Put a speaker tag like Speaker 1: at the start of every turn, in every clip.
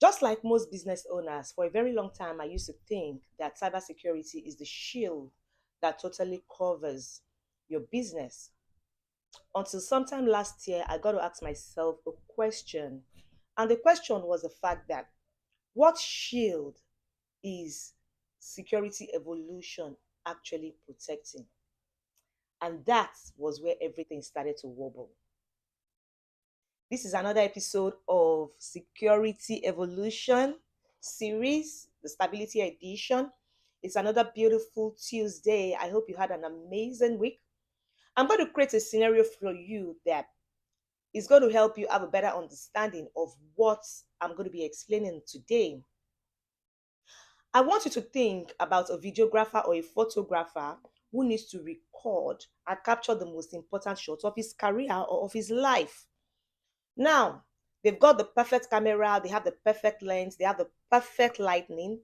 Speaker 1: Just like most business owners, for a very long time, I used to think that cybersecurity is the shield that totally covers your business. Until sometime last year, I got to ask myself a question. And the question was the fact that what shield is security evolution actually protecting? And that was where everything started to wobble. This is another episode of Security Evolution series, the Stability Edition. It's another beautiful Tuesday. I hope you had an amazing week. I'm going to create a scenario for you that is going to help you have a better understanding of what I'm going to be explaining today. I want you to think about a videographer or a photographer who needs to record and capture the most important shots of his career or of his life. Now, they've got the perfect camera, they have the perfect lens, they have the perfect lighting.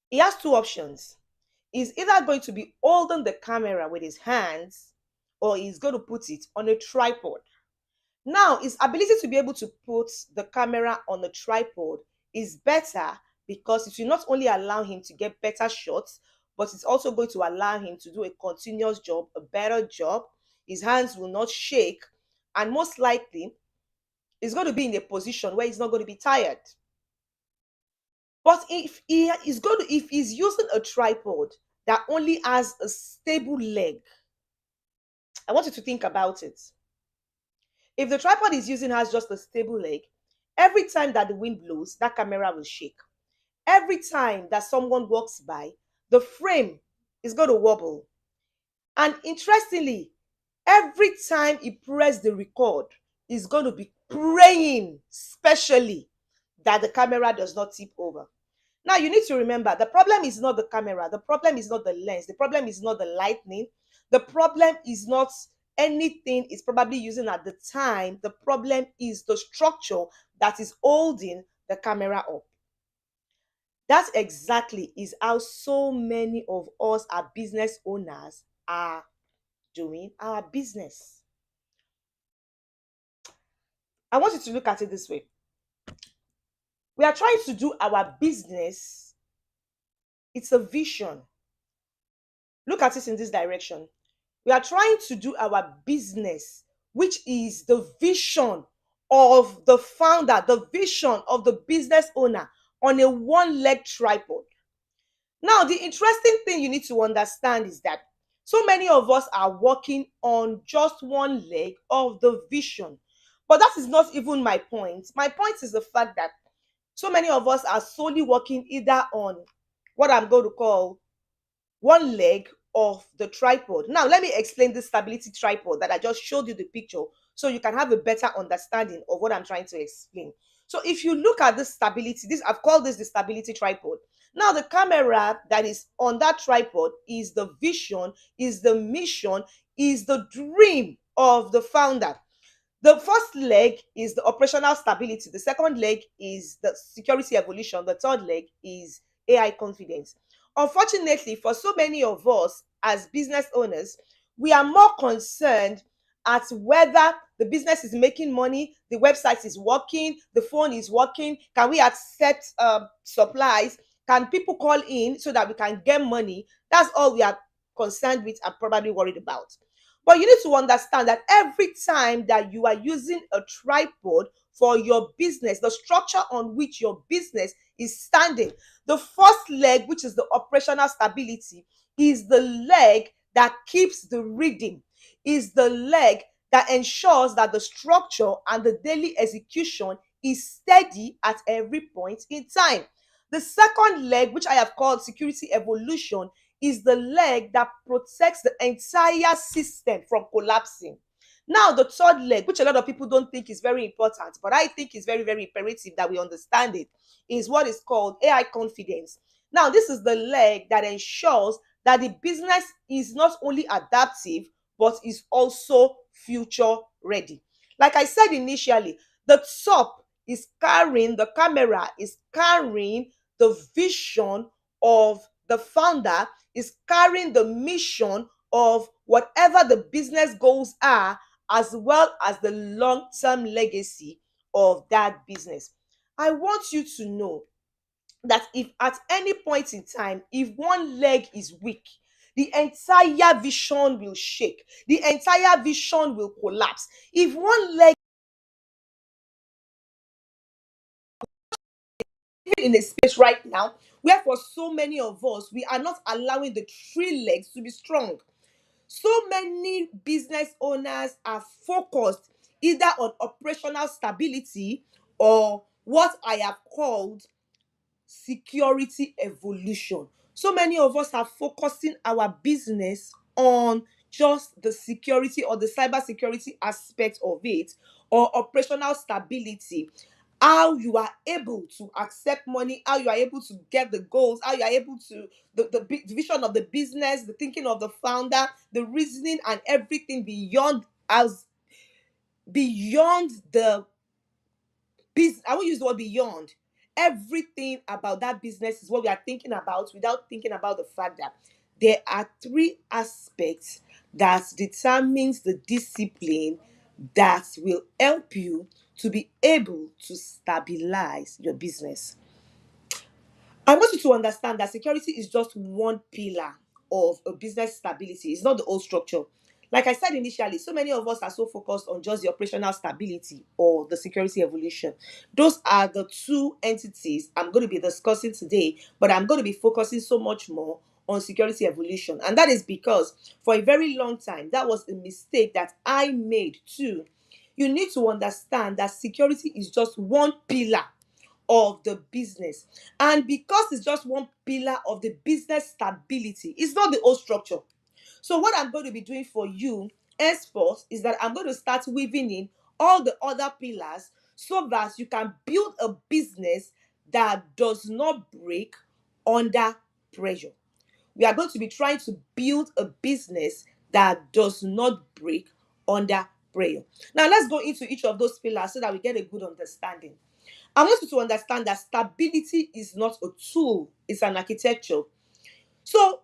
Speaker 1: He has two options. He's either going to be holding the camera with his hands or he's going to put it on a tripod. Now, his ability to be able to put the camera on a tripod is better because it will not only allow him to get better shots, but it's also going to allow him to do a continuous job, a better job. His hands will not shake, and most likely, he's going to be in a position where he's not going to be tired. But if he's using a tripod that only has a stable leg, I want you to think about it. If the tripod is using has just a stable leg, every time that the wind blows, that camera will shake. Every time that someone walks by, the frame is going to wobble. And interestingly, every time he press the record, he's going to be praying specially that the camera does not tip over. Now you need to remember the problem is not the camera, the problem is not the lens, the problem is not the lightning, the problem is not anything it's probably using at the time. The problem is the structure that is holding the camera up. That exactly is how so many of us, our business owners, are doing our business. I want you to look at it this way. We are trying to do our business, it's a vision. Look at it in this direction. We are trying to do our business, which is the vision of the founder, the vision of the business owner on a one leg tripod. Now, the interesting thing you need to understand is that so many of us are working on just one leg of the vision. But that is not even my point. My point is the fact that so many of us are solely working either on what I'm going to call one leg of the tripod. Now, let me explain this stability tripod that I just showed you the picture so you can have a better understanding of what I'm trying to explain. So if you look at this stability, this I've called this the stability tripod. Now, the camera that is on that tripod is the vision, is the mission, is the dream of the founder. The first leg is the operational stability. The second leg is the security evolution. The third leg is AI confidence. Unfortunately, for so many of us as business owners, we are more concerned at whether the business is making money, the website is working, the phone is working, can we accept supplies, can people call in so that we can get money. That's all we are concerned with and probably worried about. But you need to understand that every time that you are using a tripod for your business, the structure on which your business is standing, the first leg, which is the operational stability, is the leg that keeps the rhythm, is the leg that ensures that the structure and the daily execution is steady at every point in time. The second leg, which I have called security evolution, is the leg that protects the entire system from collapsing. Now, the third leg, which a lot of people don't think is very important, but I think is very, very imperative that we understand it, is what is called AI confidence. Now, this is the leg that ensures that the business is not only adaptive, but is also future ready. Like I said initially, the top is carrying, the camera is carrying the vision of the founder, is carrying the mission of whatever the business goals are, as well as the long-term legacy of that business. I want you to know that if at any point in time, if one leg is weak, the entire vision will shake, the entire vision will collapse. If one leg, in a space right now where for so many of us we are not allowing the three legs to be strong. So many business owners are focused either on operational stability or what I have called security evolution. So many of us are focusing our business on just the security or the cyber security aspect of it, or operational stability. How you are able to accept money, how you are able to get the goals, how you are able to the vision of the business, the thinking of the founder, the reasoning and everything beyond as beyond the business. I won't use the word beyond. Everything about that business is what we are thinking about without thinking about the fact that there are three aspects that determines the discipline that will help you to be able to stabilize your business. I want you to understand that security is just one pillar of a business stability. It's not the whole structure. Like I said initially, so many of us are so focused on just the operational stability or the security evolution. Those are the two entities I'm going to be discussing today, but I'm going to be focusing so much more on security evolution. And that is because for a very long time, that was a mistake that I made too. You need to understand that security is just one pillar of the business. And because it's just one pillar of the business stability, it's not the whole structure. So, what I'm going to be doing for you henceforth is that I'm going to start weaving in all the other pillars so that you can build a business that does not break under pressure. We are going to be trying to build a business that does not break under pressure. Now, let's go into each of those pillars so that we get a good understanding. I want you to understand that stability is not a tool, it's an architecture. So,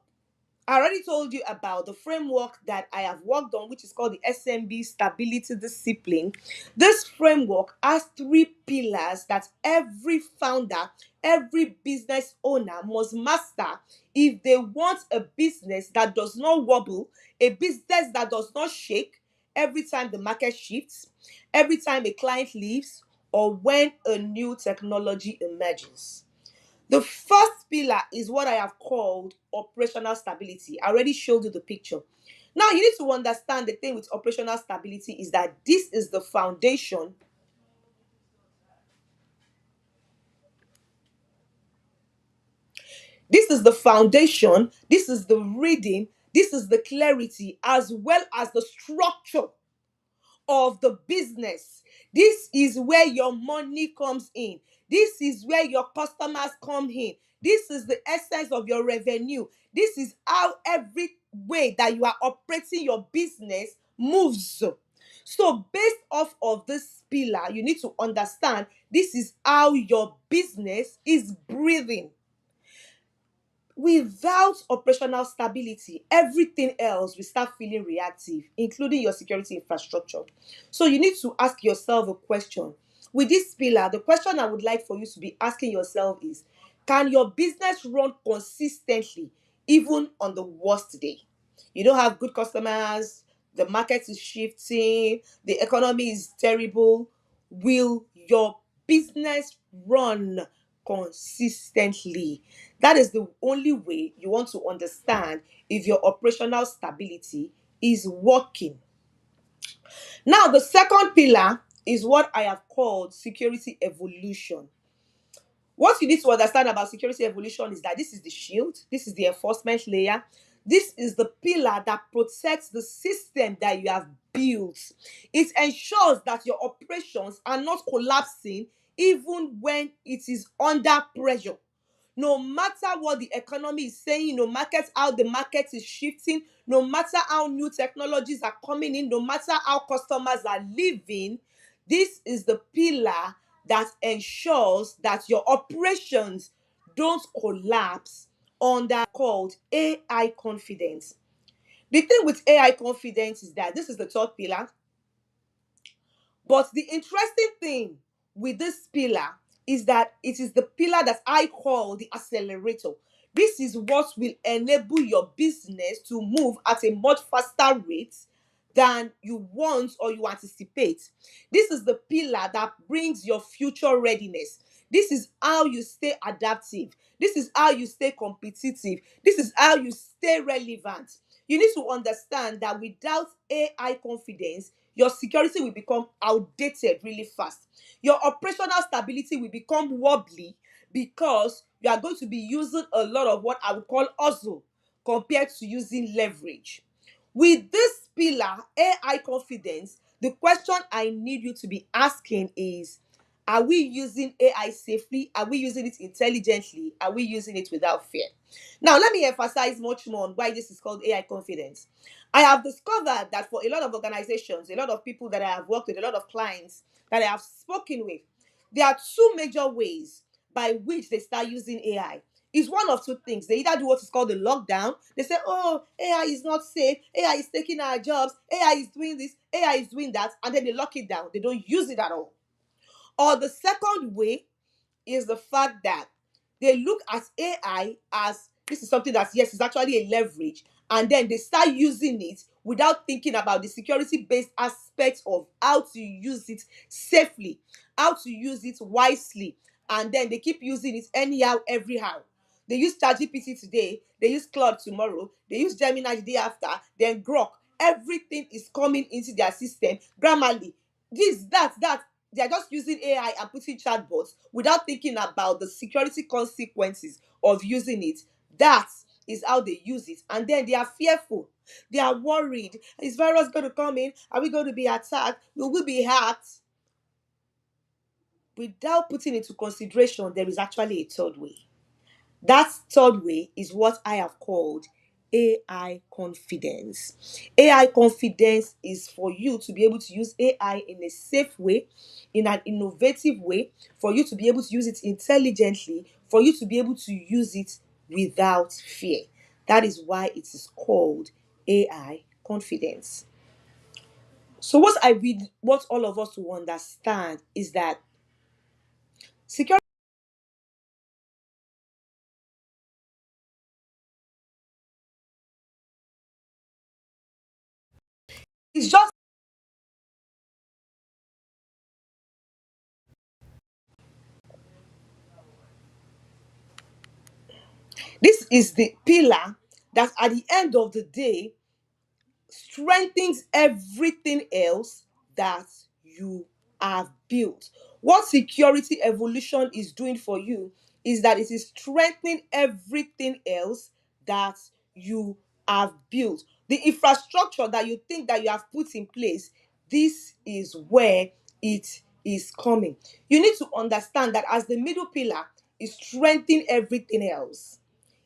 Speaker 1: I already told you about the framework that I have worked on, which is called the SMB Stability Discipline. This framework has three pillars that every founder, every business owner must master if they want a business that does not wobble, a business that does not shake every time the market shifts, every time a client leaves, or when a new technology emerges. The first pillar is what I have called operational stability. I already showed you the picture. Now, you need to understand the thing with operational stability is that this is the foundation. This is the foundation. This is the reading. This is the clarity as well as the structure of the business. This is where your money comes in. This is where your customers come in. This is the essence of your revenue. This is how every way that you are operating your business moves. So, based off of this pillar, you need to understand this is how your business is breathing. Without operational stability, everything else will start feeling reactive, including your security infrastructure. So you need to ask yourself a question. With this pillar, the question I would like for you to be asking yourself is, can your business run consistently even on the worst day? You don't have good customers, the market is shifting, the economy is terrible. Will your business run consistently? That is the only way you want to understand if your operational stability is working. Now, the second pillar is what I have called security evolution. What you need to understand about security evolution is that this is the shield, this is the enforcement layer, this is the pillar that protects the system that you have built. It ensures that your operations are not collapsing even when it is under pressure. No matter what the economy is saying, no matter how the market is shifting, no matter how new technologies are coming in, no matter how customers are leaving, this is the pillar that ensures that your operations don't collapse under called AI confidence. The thing with AI confidence is that this is the third pillar, but the interesting thing with this pillar is that it is the pillar that I call the accelerator. This is what will enable your business to move at a much faster rate than you want or you anticipate. This is the pillar that brings your future readiness. This is how you stay adaptive. This is how you stay competitive. This is how you stay relevant. You need to understand that without AI confidence, your security will become outdated really fast. Your operational stability will become wobbly because you are going to be using a lot of what I would call hustle compared to using leverage. With this pillar, AI confidence, the question I need you to be asking is, are we using AI safely? Are we using it intelligently? Are we using it without fear? Now, let me emphasize much more on why this is called AI confidence. I have discovered that for a lot of organizations, a lot of people that I have worked with, a lot of clients that I have spoken with, there are two major ways by which they start using AI. It's one of two things. They either do what is called the lockdown. They say, oh, AI is not safe. AI is taking our jobs. AI is doing this. AI is doing that. And then they lock it down. They don't use it at all. Or the second way is the fact that they look at AI as this is something that, yes, is actually a leverage. And then they start using it without thinking about the security based aspects of how to use it safely, how to use it wisely. And then they keep using it anyhow, everyhow. They use ChatGPT today, they use Claude tomorrow, they use Gemini the day after, then Grok. Everything is coming into their system. Grammarly, this, that. They are just using AI and putting chatbots without thinking about the security consequences of using it. That is how they use it. And then they are fearful. They are worried. Is virus going to come in? Are we going to be attacked? Will we be hacked? Without putting into consideration, there is actually a third way. That third way is what I have called AI confidence. AI confidence is for you to be able to use AI in a safe way, in an innovative way, for you to be able to use it intelligently, for you to be able to use it without fear. That is why it is called AI confidence. So, what I really want all of us to understand is that security is just this is the pillar that at the end of the day strengthens everything else that you have built. What security evolution is doing for you is that it is strengthening everything else that you have built. The infrastructure that you think that you have put in place, this is where it is coming. You need to understand that as the middle pillar is strengthening everything else,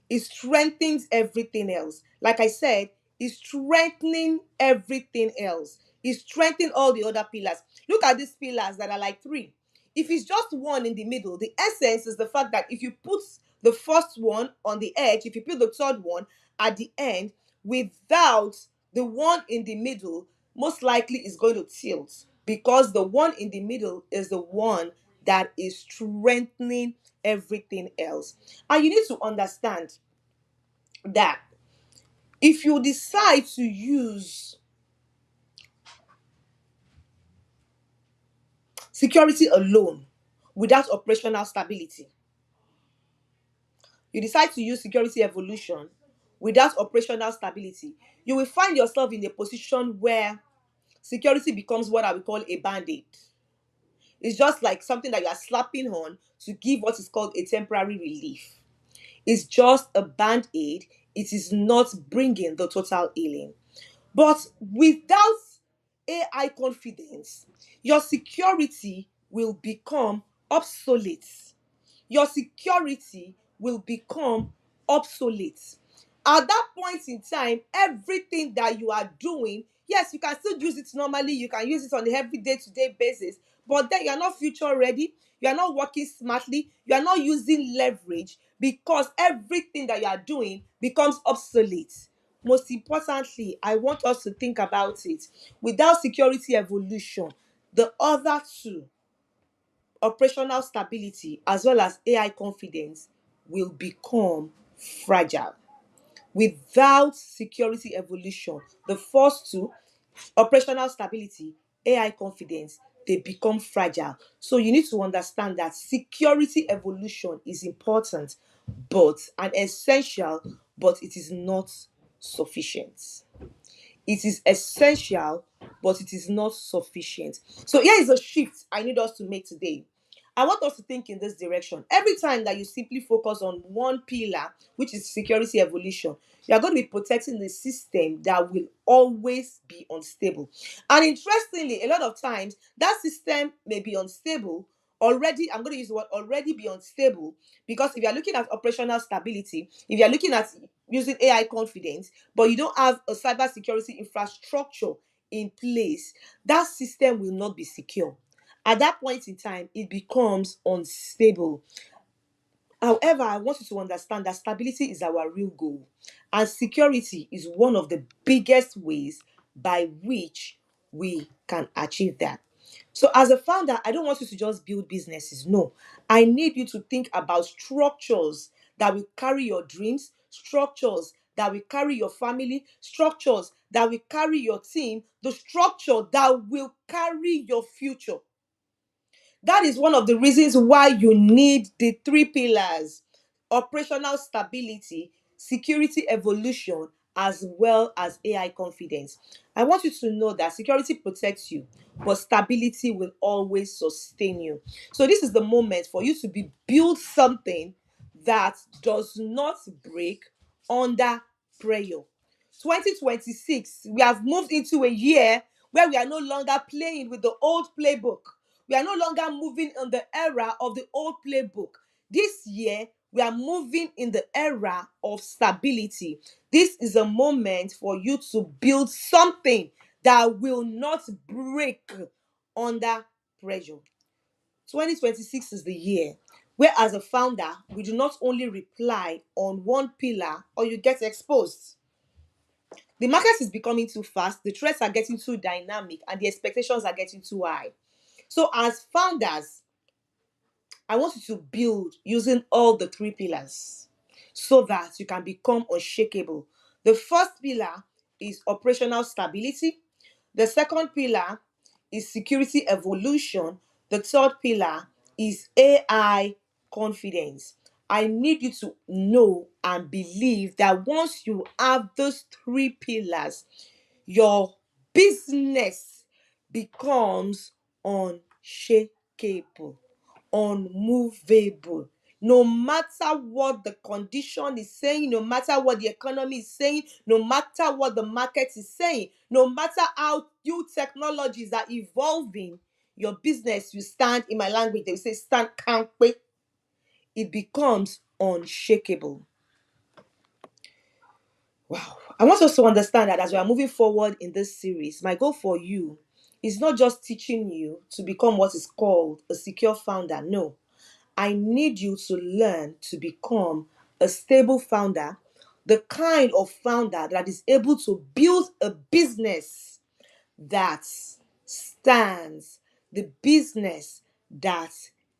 Speaker 1: it strengthens everything else. Like I said, it's strengthening everything else. It's strengthening all the other pillars. Look at these pillars that are like three. If it's just one in the middle, the essence is the fact that if you put the first one on the edge, if you put the third one at the end, without the one in the middle, most likely is going to tilt because the one in the middle is the one that is strengthening everything else. And you need to understand that if you decide to use security alone without operational stability, you decide to use security evolution without operational stability, you will find yourself in a position where security becomes what I would call a band-aid. It's just like something that you are slapping on to give what is called a temporary relief. It's just a band-aid. It is not bringing the total healing. But without AI confidence, your security will become obsolete. Your security will become obsolete. At that point in time, everything that you are doing, yes, you can still use it normally, you can use it on a everyday to day basis, but then you are not future ready, you are not working smartly, you are not using leverage because everything that you are doing becomes obsolete. Most importantly, I want us to think about it. Without security evolution, the other two operational stability as well as AI confidence will become fragile. Without security evolution, the first two, operational stability, AI confidence, they become fragile. So you need to understand that security evolution is important, but an essential, but it is not sufficient. It is essential, but it is not sufficient. So here is a shift I need us to make today. I want us to think in this direction. Every time that you simply focus on one pillar, which is security evolution, you are going to be protecting the system that will always be unstable. And interestingly, a lot of times that system may be unstable already. I'm going to use the word already be unstable, because if you're looking at operational stability, if you're looking at using AI confidence, but you don't have a cybersecurity infrastructure in place, that system will not be secure. At that point in time, it becomes unstable. However, I want you to understand that stability is our real goal, and security is one of the biggest ways by which we can achieve that. So, as a founder, I don't want you to just build businesses. No, I need you to think about structures that will carry your dreams, structures that will carry your family, structures that will carry your team, the structure that will carry your future. That is one of the reasons why you need the three pillars: operational stability, security evolution, as well as AI confidence. I want you to know that security protects you, but stability will always sustain you. So, this is the moment for you to build something that does not break under prayer. 2026, we have moved into a year where we are no longer playing with the old playbook. We are no longer moving in the era of the old playbook. This year, we are moving in the era of stability. This is a moment for you to build something that will not break under pressure. 2026 is the year where, as a founder, we do not only rely on one pillar or you get exposed. The market is becoming too fast, the threats are getting too dynamic, and the expectations are getting too high. So, as founders, I want you to build using all the three pillars so that you can become unshakable. The first pillar is operational stability. The second pillar is security evolution. The third pillar is AI confidence. I need you to know and believe that once you have those three pillars, your business becomes unshakable, unmovable. No matter what the condition is saying, no matter what the economy is saying, no matter what the market is saying, no matter how new technologies are evolving, your business will stand. In my language, they will say stand kampe. It becomes unshakable. Wow. I want us to understand that as we are moving forward in this series, my goal for you is not just teaching you to become what is called a secure founder. No, I need you to learn to become a stable founder, the kind of founder that is able to build a business that stands, the business that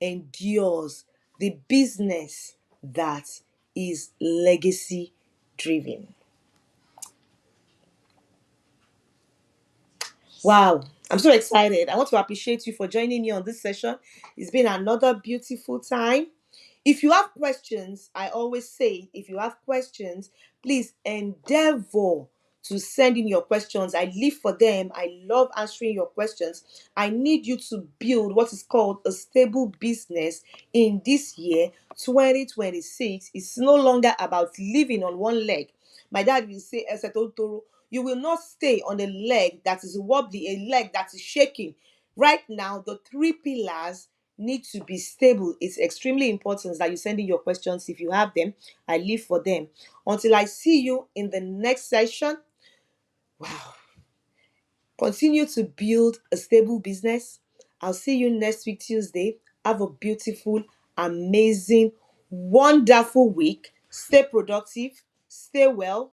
Speaker 1: endures, the business that is legacy driven. Wow, I'm so excited. I want to appreciate you for joining me on this session. It's been another beautiful time. If you have questions, I always say, if you have questions, please endeavor to send in your questions. I live for them. I love answering your questions. I need you to build what is called a stable business in this year, 2026. It's no longer about living on one leg. My dad will say, "Esetotoro, you will not stay on a leg that is wobbly, a leg that is shaking." Right now, the three pillars need to be stable. It's extremely important that you send in your questions if you have them. I live for them. Until I see you in the next session, wow, continue to build a stable business. I'll see you next week, Tuesday. Have a beautiful, amazing, wonderful week. Stay productive, stay well.